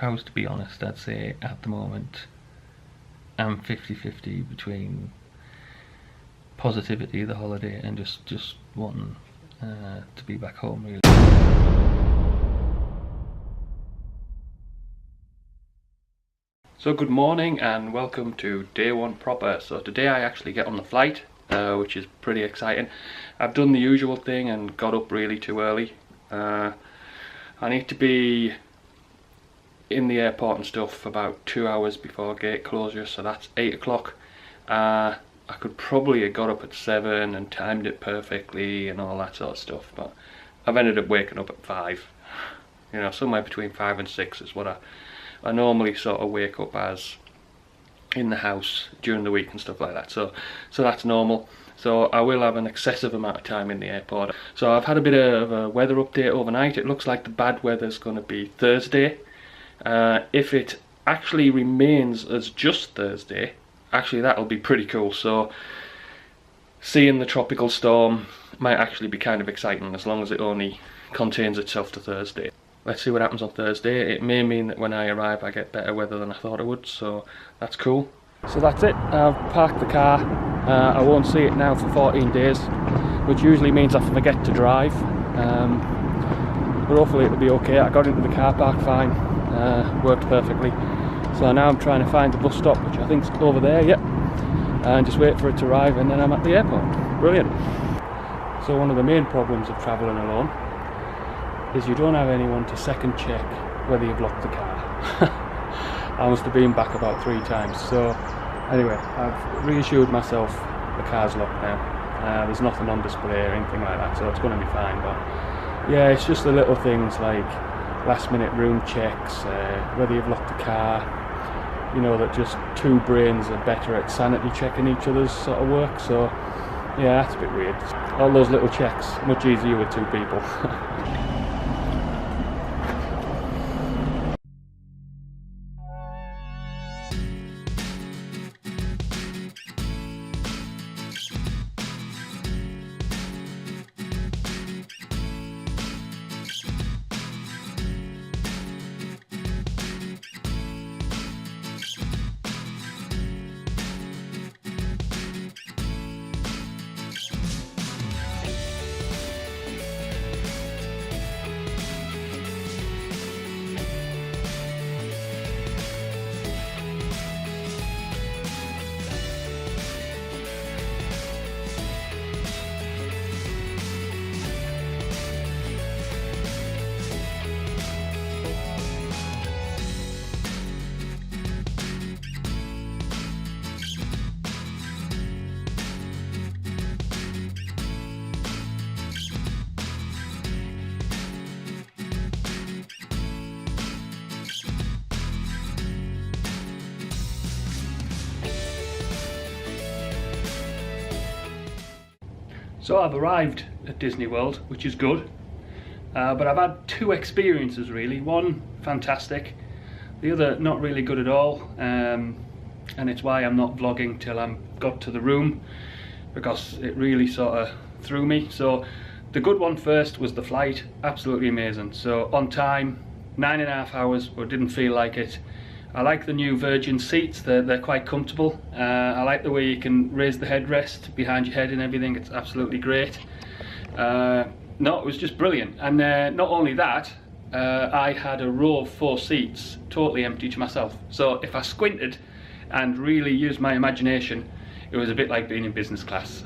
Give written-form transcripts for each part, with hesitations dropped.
I was to be honest, I'd say at the moment I'm 50-50 between positivity, the holiday, and just wanting to be back home really. So good morning and welcome to day one proper. So today I actually get on the flight, which is pretty exciting. I've done the usual thing and got up really too early. I need to be in the airport and stuff about 2 hours before gate closure, so that's 8 o'clock. I could probably have got up at 7 and timed it perfectly and all that sort of stuff, but I've ended up waking up at 5. You know, somewhere between 5 and 6 is what I normally sort of wake up as in the house during the week and stuff like that, so that's normal. So I will have an excessive amount of time in the airport. So I've had a bit of a weather update overnight. It looks like the bad weather's going to be Thursday. If it actually remains as just Thursday, actually that'll be pretty cool. So seeing the tropical storm might actually be kind of exciting, as long as it only contains itself to Thursday. Let's see what happens on Thursday. It may mean that when I arrive I get better weather than I thought I would, so that's cool. So that's it, I've parked the car. I won't see it now for 14 days, which usually means I forget to drive. But hopefully it'll be okay. I got into the car park fine, worked perfectly. So now I'm trying to find the bus stop, which I think's over there, yep. And just wait for it to arrive and then I'm at the airport. Brilliant. So one of the main problems of travelling alone is you don't have anyone to second check whether you've locked the car. I must have been back about 3 times. So anyway, I've reassured myself the car's locked now. There's nothing on display or anything like that, so it's going to be fine. But yeah, it's just the little things like last minute room checks, whether you've locked the car, you know, that just two brains are better at sanity checking each other's sort of work. So yeah, that's a bit weird. All those little checks, much easier with 2 people. So I've arrived at Disney World, which is good, but I've had 2 experiences really. One fantastic, the other not really good at all, and it's why I'm not vlogging till I got to the room, because it really sort of threw me. So the good one first was the flight, absolutely amazing. So on time, 9.5 hours, but didn't feel like it. I like the new Virgin seats, they're quite comfortable. I like the way you can raise the headrest behind your head and everything, it's absolutely great. No, it was just brilliant. And not only that, I had a row of 4 seats totally empty to myself. So if I squinted and really used my imagination, it was a bit like being in business class.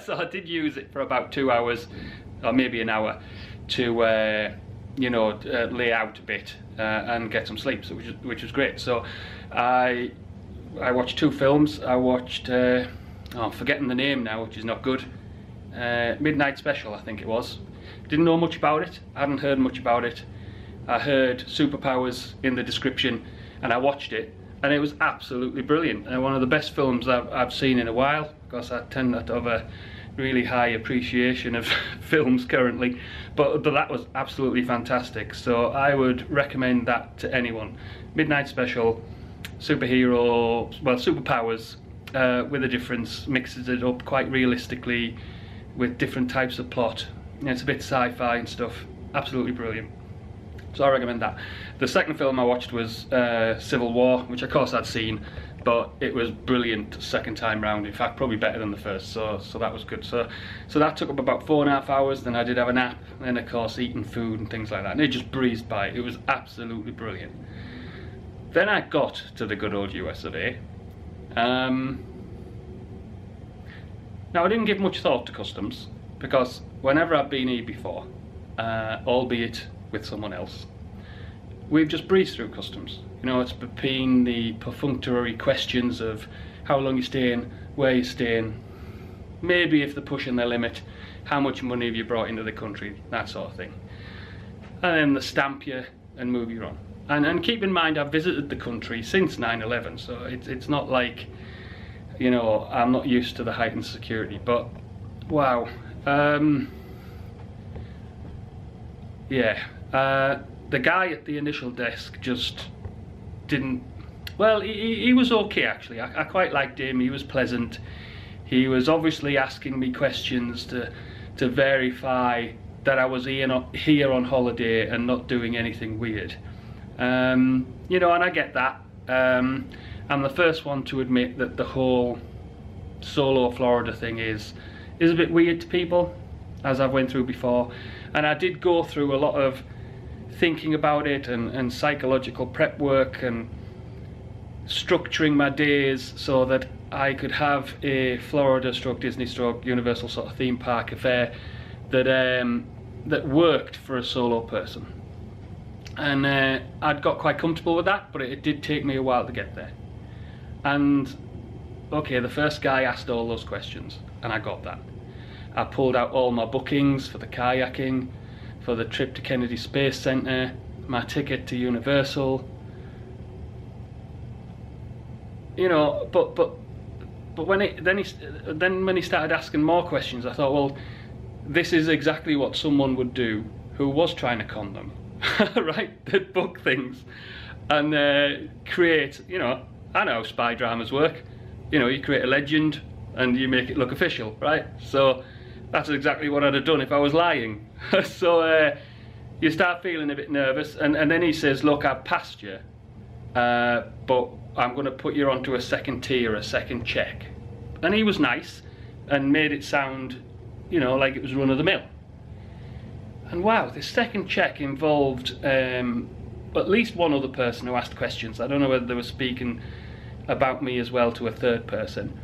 So I did use it for about 2 hours, or maybe an hour, to you know, lay out a bit and get some sleep, so which was great. So I watched 2 films. I watched, I'm forgetting the name now, which is not good. Midnight Special, I think it was. Didn't know much about it. I hadn't heard much about it. I heard superpowers in the description, and I watched it, and it was absolutely brilliant. One of the best films I've seen in a while, because I tend not to have a really high appreciation of films currently, but that was absolutely fantastic. So I would recommend that to anyone. Midnight Special, superhero, well, superpowers with a difference, mixes it up quite realistically with different types of plot. It's a bit sci-fi and stuff. Absolutely brilliant. So I recommend that. The second film I watched was Civil War, which of course I'd seen, but it was brilliant second time round. In fact, probably better than the first. So that was good. So that took up about 4.5 hours. Then I did have a nap, and of course eating food and things like that. And it just breezed by. It was absolutely brilliant. Then I got to the good old US of A. Now I didn't give much thought to customs, because whenever I've been here before, albeit with someone else, we've just breezed through customs. You know, it's been the perfunctory questions of how long you're staying, where you're staying, maybe if they're pushing their limit, how much money have you brought into the country, that sort of thing. And then they stamp you and move you on. And keep in mind, I've visited the country since 9/11, so it's not like, you know, I'm not used to the heightened security, but wow. The guy at the initial desk just didn't, well, he was okay actually. I quite liked him. He was pleasant. He was obviously asking me questions to verify that I was here on holiday and not doing anything weird. You know, and I get that. I'm the first one to admit that the whole solo Florida thing is a bit weird to people, as I've went through before. And I did go through a lot of thinking about it and psychological prep work and structuring my days so that I could have a Florida stroke Disney stroke Universal sort of theme park affair that worked for a solo person. And I'd got quite comfortable with that, but it did take me a while to get there. And okay, the first guy asked all those questions, and I got that. I pulled out all my bookings for the kayaking, for the trip to Kennedy Space Center, my ticket to Universal. You know, but when he started asking more questions, I thought, well, this is exactly what someone would do who was trying to con them, right? They'd book things and create, you know, I know how spy dramas work. You know, you create a legend and you make it look official, right? So that's exactly what I'd have done if I was lying. So you start feeling a bit nervous, and then he says, look, I've passed you, but I'm going to put you onto a second tier, a second check. And he was nice and made it sound, you know, like it was run of the mill. And wow, this second check involved at least one other person who asked questions. I don't know whether they were speaking about me as well to a third person.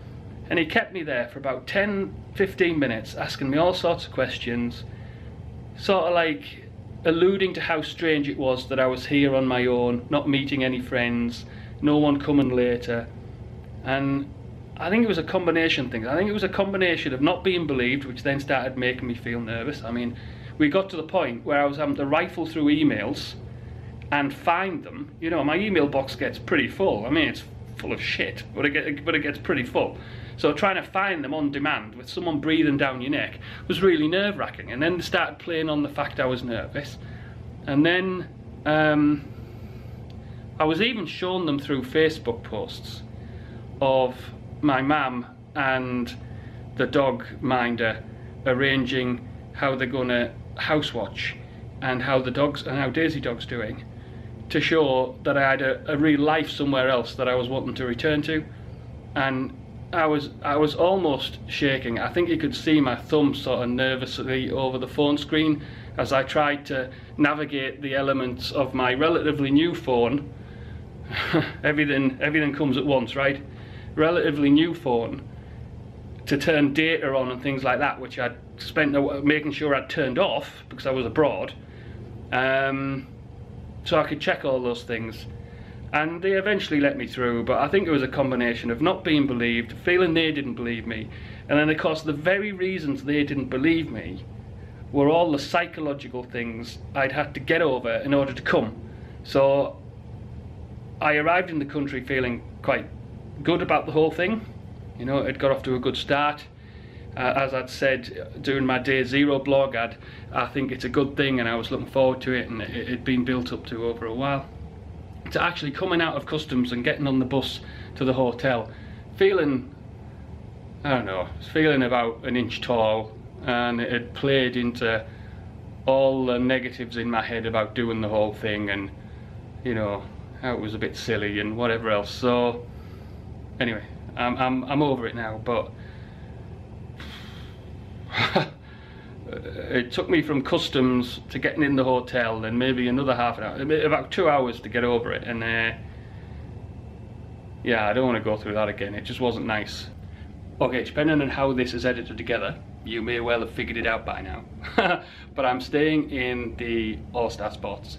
And he kept me there for about 10-15 minutes asking me all sorts of questions, sort of like alluding to how strange it was that I was here on my own, not meeting any friends, no one coming later. And I think it was a combination thing. I think it was a combination of not being believed, which then started making me feel nervous. I mean, we got to the point where I was having to rifle through emails and find them. You know, my email box gets pretty full. I mean, it's full of shit, but it gets pretty full. So trying to find them on demand with someone breathing down your neck was really nerve-wracking. And then they started playing on the fact I was nervous. And then I was even shown them through Facebook posts of my mum and the dog minder arranging how they're gonna house watch and how the dogs and how Daisy Dog's doing, to show that I had a real life somewhere else that I was wanting to return to. And I was almost shaking. I think you could see my thumb sort of nervously over the phone screen as I tried to navigate the elements of my relatively new phone. everything comes at once, right? Relatively new phone, to turn data on and things like that, which I'd spent making sure I'd turned off because I was abroad, so I could check all those things. And they eventually let me through, but I think it was a combination of not being believed, feeling they didn't believe me, and then of course the very reasons they didn't believe me were all the psychological things I'd had to get over in order to come. So I arrived in the country feeling quite good about the whole thing. You know, it got off to a good start. As I'd said during my day zero blog, I think it's a good thing and I was looking forward to it, and it'd been built up to over a while. To actually coming out of customs and getting on the bus to the hotel, feeling, I don't know, feeling about an inch tall, and it had played into all the negatives in my head about doing the whole thing, and you know how it was a bit silly and whatever else. So anyway, I'm over it now. But it took me from customs to getting in the hotel, then maybe another half an hour, about 2 hours to get over it, and yeah, I don't want to go through that again. It just wasn't nice. Okay, depending on how this is edited together, you may well have figured it out by now. But I'm staying in the All-Star spots.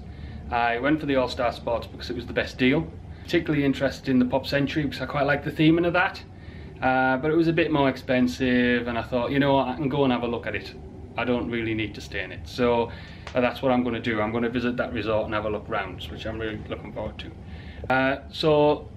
I went for the All-Star spots because it was the best deal. Particularly interested in the Pop Century because I quite like the theming of that. But it was a bit more expensive, and I thought, you know what, I can go and have a look at it. I don't really need to stay in it. So that's what I'm going to do. I'm going to visit that resort and have a look round, which I'm really looking forward to. So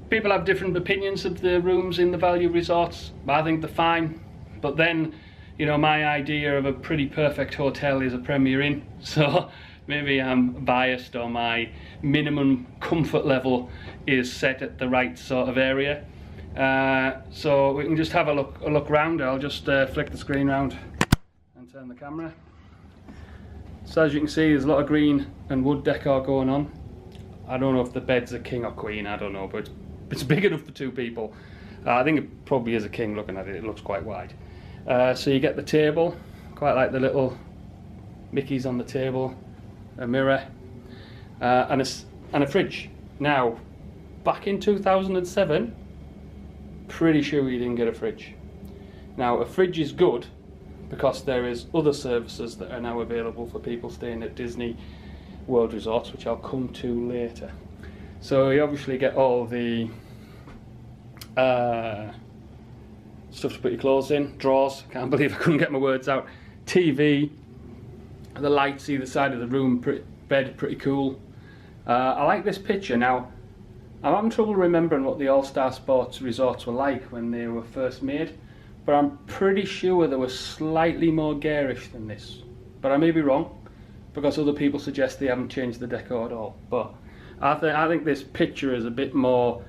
people have different opinions of the rooms in the value resorts. I think they're fine. But then, you know, my idea of a pretty perfect hotel is a Premier Inn. So maybe I'm biased, or my minimum comfort level is set at the right sort of area. So we can just have a look round. I'll just flick the screen round and turn the camera. So as you can see, there's a lot of green and wood decor going on. I don't know if the bed's a king or queen, I don't know, but it's big enough for 2 people. I think it probably is a king. Looking at it, it looks quite wide. So you get the table, quite like the little Mickeys on the table, a mirror, and a fridge. Now, back in 2007, pretty sure you didn't get a fridge. Now, a fridge is good because there is other services that are now available for people staying at Disney World resorts, which I'll come to later. So you obviously get all the stuff to put your clothes in, drawers, can't believe I couldn't get my words out, TV, the lights either side of the room, bed, pretty cool. I like this picture. Now, I'm having trouble remembering what the All-Star Sports resorts were like when they were first made, but I'm pretty sure they were slightly more garish than this. But I may be wrong, because other people suggest they haven't changed the decor at all. But I think this picture is a bit more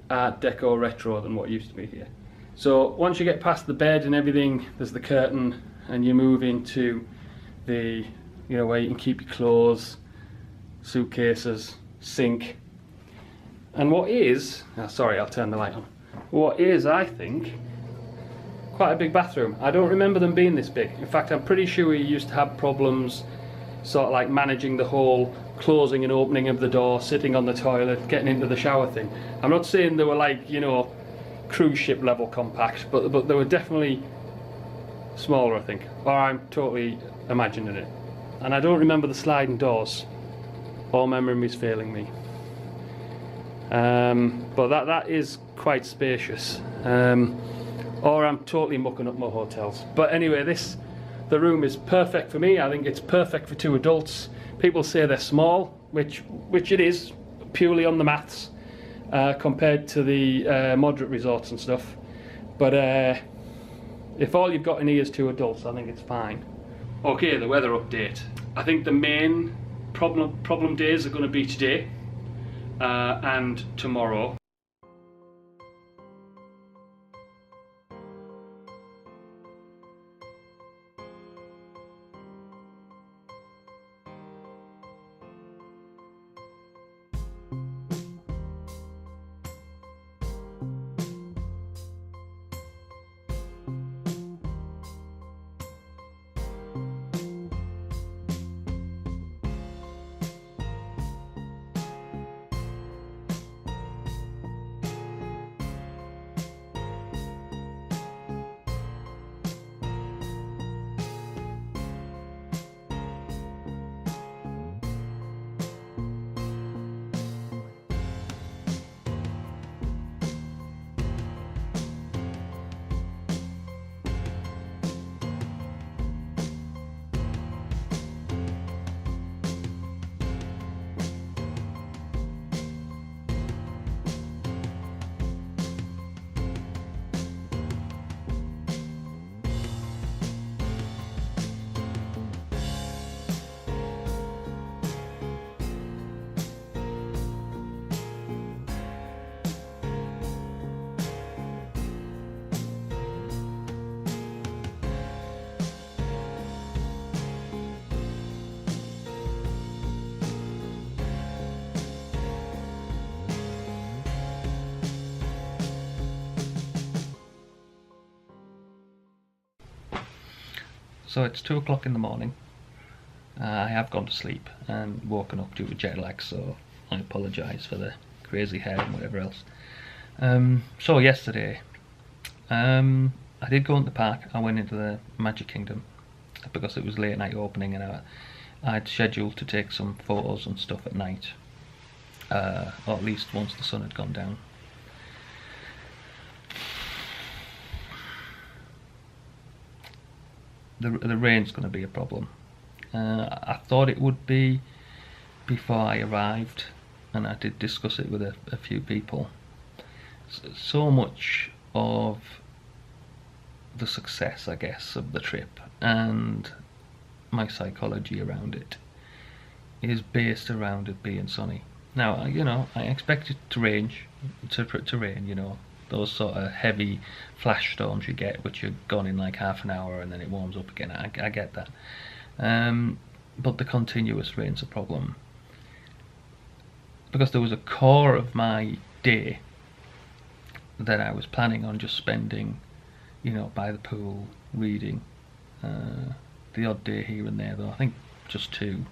Art Deco retro than what used to be here. So once you get past the bed and everything, there's the curtain, and you move into the, you know, where you can keep your clothes, suitcases, sink, and what is, sorry, I'll turn the light on. What is, I think, quite a big bathroom. I don't remember them being this big. In fact, I'm pretty sure we used to have problems sort of like managing the whole closing and opening of the door, sitting on the toilet, getting into the shower thing. I'm not saying they were like, you know, cruise ship level compact, but they were definitely smaller, I think. Or I'm totally imagining it. And I don't remember the sliding doors. All memory is failing me. But that is quite spacious. Or I'm totally mucking up my hotels. But anyway, the room is perfect for me. I think it's perfect for 2 adults. People say they're small, which it is, purely on the maths, compared to the moderate resorts and stuff. But if all you've got in here is 2 adults, I think it's fine. Okay, the weather update. I think the main problem days are going to be today and tomorrow. So it's 2 o'clock in the morning. I have gone to sleep and woken up due to jet lag, so I apologise for the crazy hair and whatever else. So yesterday, I did go into the park. I went into the Magic Kingdom because it was late night opening, and I'd scheduled to take some photos and stuff at night, or at least once the sun had gone down. The rain's going to be a problem. I thought it would be before I arrived, and I did discuss it with a few people. So much of the success, I guess, of the trip and my psychology around it is based around it being sunny. Now, you know, I expect it to rain, you know, those sort of heavy flash storms you get, which are gone in like half an hour and then it warms up again. I get that. But the continuous rain's a problem. Because there was a core of my day that I was planning on just spending, you know, by the pool, reading, the odd day here and there, though I think just 2,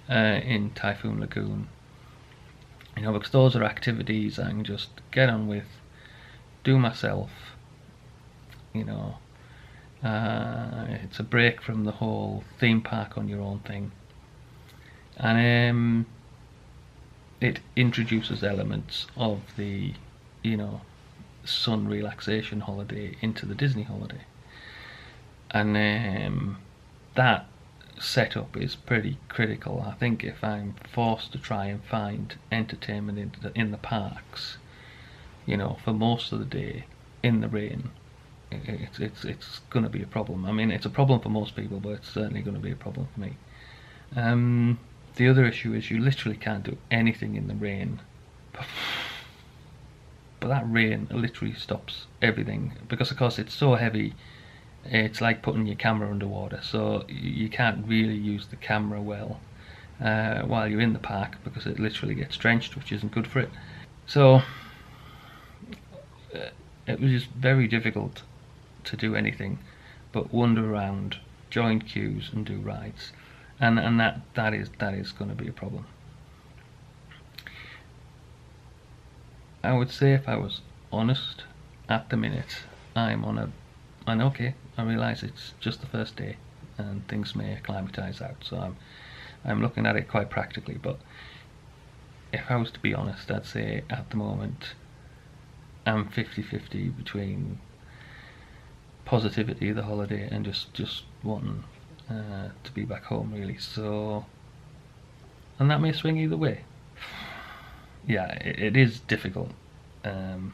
in Typhoon Lagoon. You know, because those are activities I can just get on with, do myself, you know. It's a break from the whole theme park on your own thing, and it introduces elements of the, you know, sun relaxation holiday into the Disney holiday, and that setup is pretty critical. I think if I'm forced to try and find entertainment in the parks, you know, for most of the day in the rain, it's going to be a problem. I mean, it's a problem for most people, but it's certainly going to be a problem for me. The other issue is you literally can't do anything in the rain, but that rain literally stops everything, because of course it's so heavy. It's like putting your camera underwater, so you can't really use the camera well while you're in the park, because it literally gets drenched, which isn't good for it. So it was just very difficult to do anything but wander around, join queues and do rides, and that is going to be a problem. I would say, if I was honest, at the minute I'm on and okay, I realise it's just the first day and things may acclimatise out, so I'm looking at it quite practically, but if I was to be honest, I'd say at the moment I'm 50-50 between positivity of the holiday and just wanting to be back home, really. So, and that may swing either way. Yeah, it is difficult, and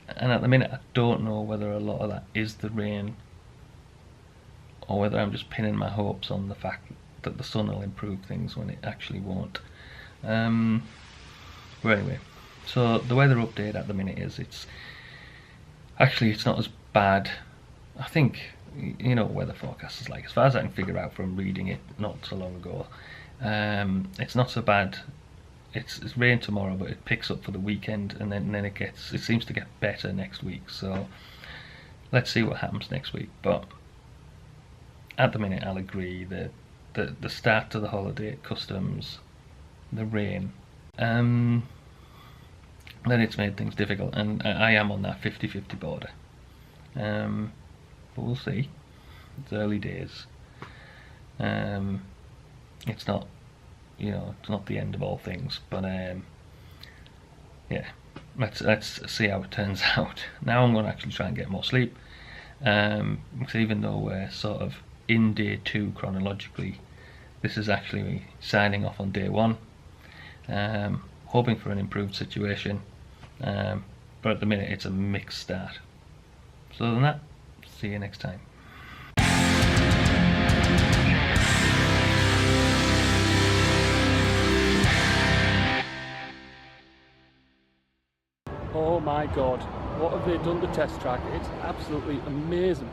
at the minute I don't know whether a lot of that is the rain or whether I'm just pinning my hopes on the fact that the sun will improve things when it actually won't. But anyway, so the weather update at the minute is it's not as bad. I think, you know, weather forecast is like, as far as I can figure out from reading it not so long ago, it's not so bad. It's rain tomorrow, but it picks up for the weekend, and then it seems to get better next week. So let's see what happens next week. But at the minute, I'll agree that the start to the holiday at customs, the rain, then it's made things difficult, and I am on that 50-50 border. But we'll see. It's early days. It's not, you know, it's not the end of all things, but yeah, let's see how it turns out. Now I'm going to actually try and get more sleep, because even though we're sort of in day 2 chronologically, this is actually me signing off on day 1, hoping for an improved situation, but at the minute it's a mixed start. So other than that, see you next time. Oh my god, what have they done to Test Track? It's absolutely amazing.